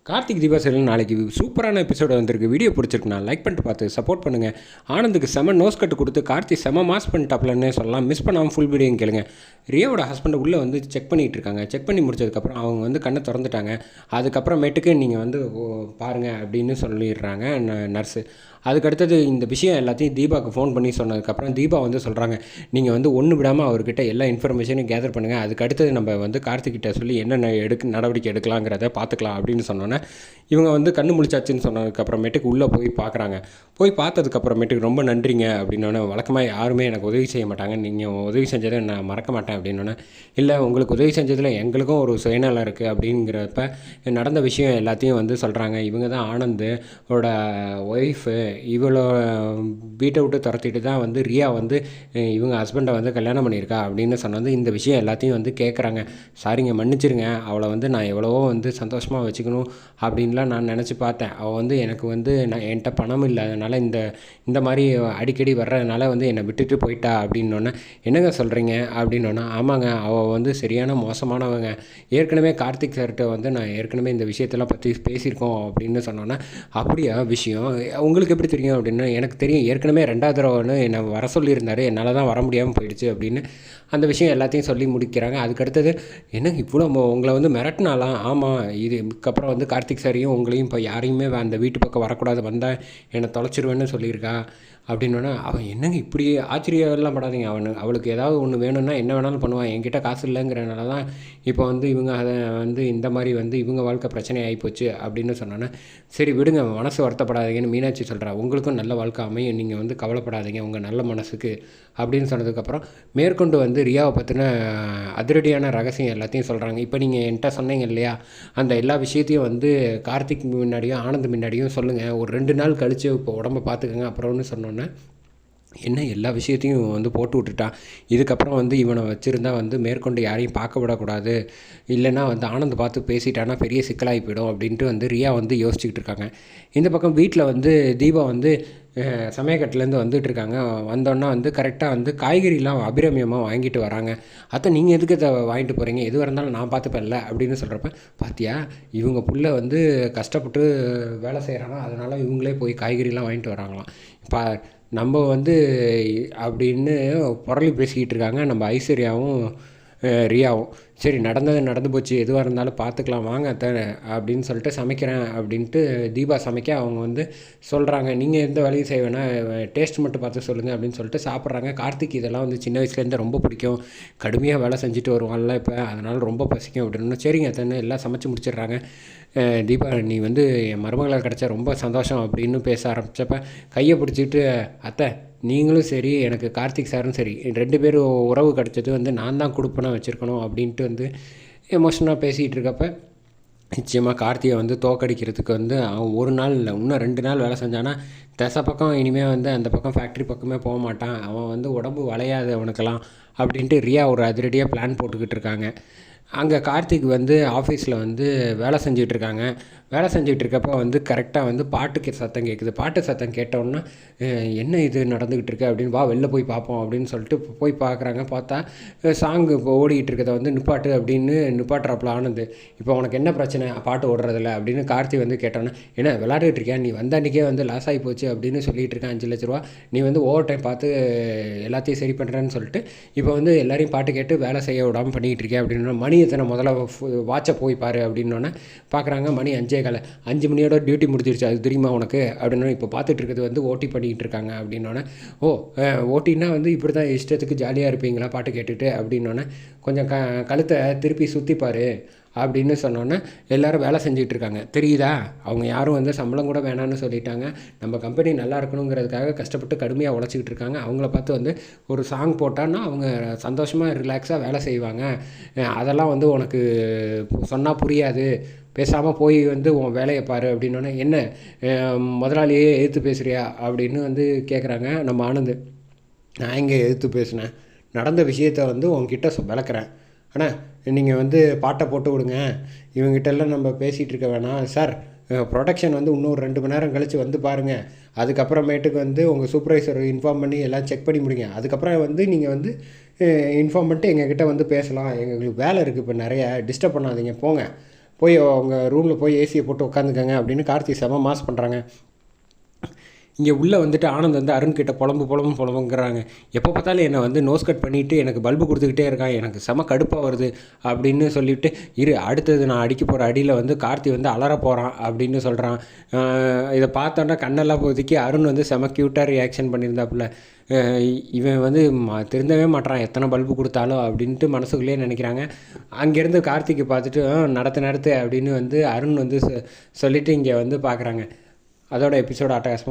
Karthik Deepa serial நாளைக்கு சூப்பரான episode வந்திருக்கு. வீடியோ பிடிச்சிருக்கு, நான் லைக் பண்ணிட்டு பார்த்து சப்போர்ட் பண்ணுங்கள். ஆனந்துக்கு செம நோஸ் கட்டு கொடுத்து கார்த்திக் செம மாஸ் பண்ணிட்டாப்லன்னே சொல்லலாம். மிஸ் பண்ணாமல் ஃபுல் வீடியோ கேளுங்க. ரியாவோட ஹஸ்பண்டை உள்ளே வந்து செக் பண்ணிகிட்டு இருக்காங்க. செக் பண்ணி முடிச்சதுக்கப்புறம் அவங்க வந்து கண்ணை திறந்துட்டாங்க. அதுக்கப்புறமேட்டுக்கு நீங்கள் வந்து பாருங்கள் அப்படின்னு சொல்லிடுறாங்க நர்ஸு. அதுக்கடுத்தது இந்த விஷயம் எல்லாத்தையும் தீபாவுக்கு ஃபோன் பண்ணி சொன்னதுக்கப்புறம் தீபா வந்து சொல்கிறாங்க, நீங்கள் வந்து ஒன்று விடாமல் அவர்கிட்ட எல்லா இன்ஃபர்மேஷனும் கேதர் பண்ணுங்கள். அதுக்கு அடுத்தது நம்ம வந்து கார்த்திக்கிட்ட சொல்லி என்னென்ன நடவடிக்கை எடுக்கலாங்கிறத பார்த்துக்கலாம் அப்படின்னு சொன்னோன்னே இவங்க வந்து கண்ணு முழிச்சாச்சுன்னு சொன்னதுக்கப்புறமேட்டுக்கு உள்ளே போய் பார்க்குறாங்க. போய் பார்த்ததுக்கப்புறமேட்டுக்கு ரொம்ப நன்றிங்க அப்படின்னோடனே, வழக்கமாக யாருமே எனக்கு உதவி செய்ய மாட்டாங்க, நீங்கள் உதவி செஞ்சதை நான் மறக்க மாட்டேன் அப்படின்னோடனே, இல்லை உங்களுக்கு உதவி செஞ்சதில் எங்களுக்கும் ஒரு சுயநலம் இருக்குது அப்படிங்கிறப்ப நடந்த விஷயம் எல்லாத்தையும் வந்து சொல்கிறாங்க. இவங்க தான் ஆனந்தோட ஒய்ஃபு. இவளோ வீட்டை விட்டு துரத்திட்டு தான் வந்து ரியா வந்து இவங்க ஹஸ்பண்டை வந்து கல்யாணம் பண்ணியிருக்கா அப்படின்னு சொன்னது. இந்த விஷயம் எல்லாத்தையும் வந்து கேட்குறாங்க. சாரிங்க, மன்னிச்சிருங்க, அவளை வந்து நான் எவ்வளவோ வந்து சந்தோஷமாக வச்சுக்கணும் அப்படின்லாம் நான் நினச்சி பார்த்தேன். அவள் வந்து எனக்கு வந்து என்கிட்ட பணம் இல்லாதனால இந்த மாதிரி அடிக்கடி வர்றதுனால வந்து என்னை விட்டுட்டு போயிட்டா அப்படின்னோடனே, என்னங்க சொல்கிறீங்க அப்படின்னோன்னா, ஆமாங்க, அவள் வந்து சரியான மோசமானவங்க. ஏற்கனவே கார்த்திக் சார்கிட்ட வந்து நான் ஏற்கனவே இந்த விஷயத்தெல்லாம் பற்றி பேசியிருக்கோம் அப்படின்னு சொன்னோன்னா, அப்படியா விஷயம் உங்களுக்கு எப்படி தெரியும் அப்படின்னா, எனக்கு தெரியும், ஏற்கனவே 2வது தடவைன்னு என்னை வர சொல்லியிருந்தாரு, என்னால் தான் வர முடியாமல் போயிடுச்சு அப்படின்னு அந்த விஷயம் எல்லாத்தையும் சொல்லி முடிக்கிறாங்க. அதுக்கடுத்தது, என்ன இவ்வளோ உங்களை வந்து மிரட்டினாலாம்? ஆமாம், இதுக்கப்புறம் வந்து கார்த்திக் சாரையும் உங்களையும் இப்போ யாரையுமே அந்த வீட்டு பக்கம் வரக்கூடாது, வந்தால் என்னை தொலைச்சிருவேன்னு சொல்லியிருக்கா அப்படின்னோன்னா, அவன் என்னங்க இப்படி ஆச்சரியம்லாம் படாதீங்க, அவளுக்கு ஏதாவது ஒன்று வேணும்னா என்ன வேணாலும் பண்ணுவான், என்கிட்ட காசு இல்லைங்கிறனால தான் இப்போ வந்து இவங்க அதை வந்து இந்த மாதிரி வந்து இவங்க வாழ்க்கை பிரச்சனை ஆகிப்போச்சு அப்படின்னு சொன்னோன்னே, சரி விடுங்க, மனசு வருத்தப்படாதீங்கன்னு மீனாட்சி சொல்கிறா. உங்களுக்கும் நல்ல வாழ்க்கை அமையும், நீங்கள் வந்து கவலைப்படாதீங்க உங்கள் நல்ல மனசுக்கு அப்படின்னு சொன்னதுக்கப்புறம் மேற்கொண்டு வந்து ரியாவை பற்றின அதிரடியான ரகசியம் எல்லாத்தையும் சொல்கிறாங்க. இப்போ நீங்கள் என்கிட்ட சொன்னீங்க இல்லையா, அந்த எல்லா விஷயத்தையும் வந்து கார்த்திக் முன்னாடியும் ஆனந்த் முன்னாடியும் சொல்லுங்கள், ஒரு 2 நாள் கழித்து இப்போ உடம்பை பார்த்துக்கங்க அப்புறம்னு சொன்னோன்னே, என்ன எல்லா விஷயத்தையும் வந்து போட்டு விட்டுட்டான். இதுக்கப்புறம் வந்து இவனை வச்சுருந்தா வந்து மேற்கொண்டு யாரையும் பார்க்க விடக்கூடாது, இல்லைன்னா வந்து ஆனந்த் பார்த்து பேசிட்டானா பெரிய சிக்கலாகி போயிடும் அப்படின்ட்டு வந்து ரியா வந்து யோசிச்சுக்கிட்டு இருக்காங்க. இந்த பக்கம் வீட்டில் வந்து தீபா வந்து சமயக்கட்டிலேருந்து வந்துட்டுருக்காங்க. வந்தோன்னா வந்து கரெக்டாக வந்து காய்கறிலாம் அபிரமியமாக வாங்கிட்டு வராங்க. அத்தை, நீங்கள் எதுக்கு இதை வாங்கிட்டு போகிறீங்க, எதுவாக இருந்தாலும் நான் பார்த்துப்பேன்ல அப்படின்னு சொல்கிறப்ப, பார்த்தியா இவங்க புள்ள வந்து கஷ்டப்பட்டு வேலை செய்கிறாங்க, அதனால் இவங்களே போய் காய்கறிலாம் வாங்கிட்டு வராங்களாம். இப்போ நம்ம வந்து அப்படின்னு புரளி பேசிக்கிட்டு இருக்காங்க நம்ம ஐஸ்வர்யாவும் ரியாவும். சரி, நடந்தது நடந்து போச்சு, எதுவாக இருந்தாலும் பார்த்துக்கலாம் வாங்க அத்தை அப்படின்னு சொல்லிட்டு சமைக்கிறேன் அப்படின்ட்டு தீபா சமைக்க அவங்க வந்து சொல்கிறாங்க, நீங்கள் எந்த வேலையும் செய்ய வேணாம், டேஸ்ட் மட்டும் பார்த்து சொல்லுங்கள் அப்படின்னு சொல்லிட்டு சாப்பிட்றாங்க. கார்த்திக் இதெல்லாம் வந்து சின்ன வயசுலேருந்து ரொம்ப பிடிக்கும், கடுமையாக வேலை செஞ்சுட்டு வருவான்ல இப்போ, அதனால் ரொம்ப பசிக்கும் அப்படின்னு. சரிங்க அத்தைன்னு எல்லாம் சமைச்சு முடிச்சிடுறாங்க. தீபா, நீ வந்து என் மருமகளாக கிடச்சா ரொம்ப சந்தோஷம் அப்படின்னு பேச ஆரம்பித்தப்ப கையை பிடிச்சிட்டு, அத்தை நீங்களும் சரி எனக்கு கார்த்திக் சாரும் சரி 2 பேரும் உறவு கிடச்சது வந்து நான் தான் கொடுப்பனா வச்சுருக்கணும் அப்படின்ட்டு வந்து எமோஷனாக பேசிகிட்டு இருக்கப்ப, நிச்சயமாக கார்த்திகை வந்து தோக்கடிக்கிறதுக்கு வந்து அவன் ஒரு நாள் இல்லை, இன்னும் 2 நாள் வேலை செஞ்சானா திசை பக்கம் இனிமேல் வந்து அந்த பக்கம் ஃபேக்ட்ரி பக்கமே போக மாட்டான், அவன் வந்து உடம்பு வளையாது அவனுக்கெல்லாம் அப்படின்ட்டு ரியா ஒரு அதிரடியாக பிளான் போட்டுக்கிட்டு இருக்காங்க. அங்கே கார்த்திக் வந்து ஆஃபீஸில் வந்து வேலை செஞ்சிட்ருக்காங்க. வேலை செஞ்சிட்ருக்கப்போ வந்து கரெக்டாக வந்து பாட்டுக்கு சத்தம் கேட்குது. பாட்டு சத்தம் கேட்டோன்னா, என்ன இது நடந்துக்கிட்டு இருக்கு அப்படின்னு, வா வெளில போய் பார்ப்போம் அப்படின்னு சொல்லிட்டு போய் பார்க்குறாங்க. பார்த்தா சாங்கு இப்போ ஓடிக்கிட்டு இருக்கிறத வந்து நிப்பாட்டு அப்படின்னு நிப்பாட்டுறாப்புல ஆனந்து. இப்போ உனக்கு என்ன பிரச்சனை பாட்டு ஓடுறதில்ல அப்படின்னு கார்த்திக் வந்து கேட்டோன்னா, என்ன விளையாடிட்டு இருக்கியா, நீ வந்த அன்றைக்கே வந்து லாஸ் ஆகி போச்சு அப்படின்னு சொல்லிகிட்டு இருக்கேன், 5 லட்ச ரூபா நீ வந்து ஓவர் டைம் பார்த்து எல்லாத்தையும் சரி பண்ணுறேன்னு சொல்லிட்டு இப்போ வந்து எல்லாரையும் பாட்டு கேட்டு வேலை செய்ய விடாமல் பண்ணிக்கிட்டு இருக்கேன் அப்படின்னு. மணி எத்தனை முதல்ல வாட்சை போய் பாரு அப்படின்னோடனே பார்க்குறாங்க, மணி 5:15, 5 மணியோட டியூட்டி முடிஞ்சிருச்சு, அது தெரியுமா உனக்கு அப்படின்னா. இப்போ பார்த்துட்டு இருக்கிறது வந்து ஓட்டி பண்ணிக்கிட்டு இருக்காங்க அப்படின்னோடனே, ஓ ஓட்டின்னா வந்து இப்படி தான் இஷ்டத்துக்கு ஜாலியாக இருப்பீங்களா பாட்டு கேட்டுட்டு அப்படின்னோடனே, கொஞ்சம் கழுத்தை திருப்பி சுற்றிப்பார் அப்படின்னு சொன்னோன்னே எல்லோரும் வேலை செஞ்சிட்ருக்காங்க. தெரியுதா, அவங்க யாரும் வந்து சம்பளம் கூட வேணான்னு சொல்லிட்டாங்க, நம்ம கம்பெனி நல்லா இருக்கணுங்கிறதுக்காக கஷ்டப்பட்டு கடுமையாக உழைச்சிக்கிட்டு இருக்காங்க. அவங்கள பார்த்து வந்து ஒரு சாங் போட்டான்னா அவங்க சந்தோஷமாக ரிலாக்ஸாக வேலை செய்வாங்க. அதெல்லாம் வந்து உனக்கு சொன்னால் புரியாது, பேசாமல் போய் வந்து உன் வேலையை பாரு அப்படின்னோடனே, என்ன முதலாளியே எதிர்த்து பேசுகிறியா அப்படின்னு வந்து கேட்குறாங்க நம்ம ஆனந்து. நான் எங்கே எதிர்த்து பேசினேன், நடந்த விஷயத்தை வந்து உங்ககிட்ட விளக்குறேன், ஆனால் நீங்கள் வந்து பாட்டை போட்டு விடுங்க, இவங்ககிட்டெல்லாம் நம்ம பேசிகிட்டு இருக்க வேணாம் சார். ப்ரொடக்ஷன் வந்து இன்னும் ஒரு 2 மணி நேரம் கழித்து வந்து பாருங்கள், அதுக்கப்புறமேட்டுக்கு வந்து உங்கள் சூப்பர்வைசர் இன்ஃபார்ம் பண்ணி எல்லாம் செக் பண்ணி முடிங்க, அதுக்கப்புறம் வந்து நீங்கள் வந்து இன்ஃபார்ம் பண்ணிட்டு எங்ககிட்ட வந்து பேசலாம், எங்களுக்கு வேலை இருக்குது இப்போ நிறைய, டிஸ்டர்ப் பண்ணாதீங்க போங்க போய் அவங்க ரூமில் போய் ஏசியை போட்டு உட்காந்துக்கங்க அப்படின்னு கார்த்தி செம மாஸ் பண்ணுறாங்க. இங்கே உள்ளே வந்துட்டு ஆனந்த் வந்து அருண்கிட்ட புலம்புங்கிறாங்க. எப்போ பார்த்தாலும் என்னை வந்து நோஸ் கட் பண்ணிவிட்டு எனக்கு பல்பு கொடுத்துக்கிட்டே இருக்கான், எனக்கு செம கடுப்பாக வருது அப்படின்னு சொல்லிவிட்டு, அடுத்தது நான் அடிக்க போகிற அடியில் வந்து கார்த்தி வந்து அலற போகிறான் அப்படின்னு சொல்கிறான். இதை பார்த்தோன்னா கண்ணெல்லாம் ஒதுக்கி அருண் வந்து செம க்யூட்டாக ரியாக்ஷன் பண்ணியிருந்தாப்புல. இவன் வந்து திருந்தவே மாட்டான் எத்தனை பல்பு கொடுத்தாலும் அப்படின்ட்டு மனசுக்குள்ளேயே நினைக்கிறாங்க. அங்கேருந்து கார்த்திகை பார்த்துட்டு நடத்து அப்படின்னு வந்து அருண் வந்து சொல்லிவிட்டு இங்கே வந்து பார்க்குறாங்க. அதோட எபிசோட அட்டகாசமாக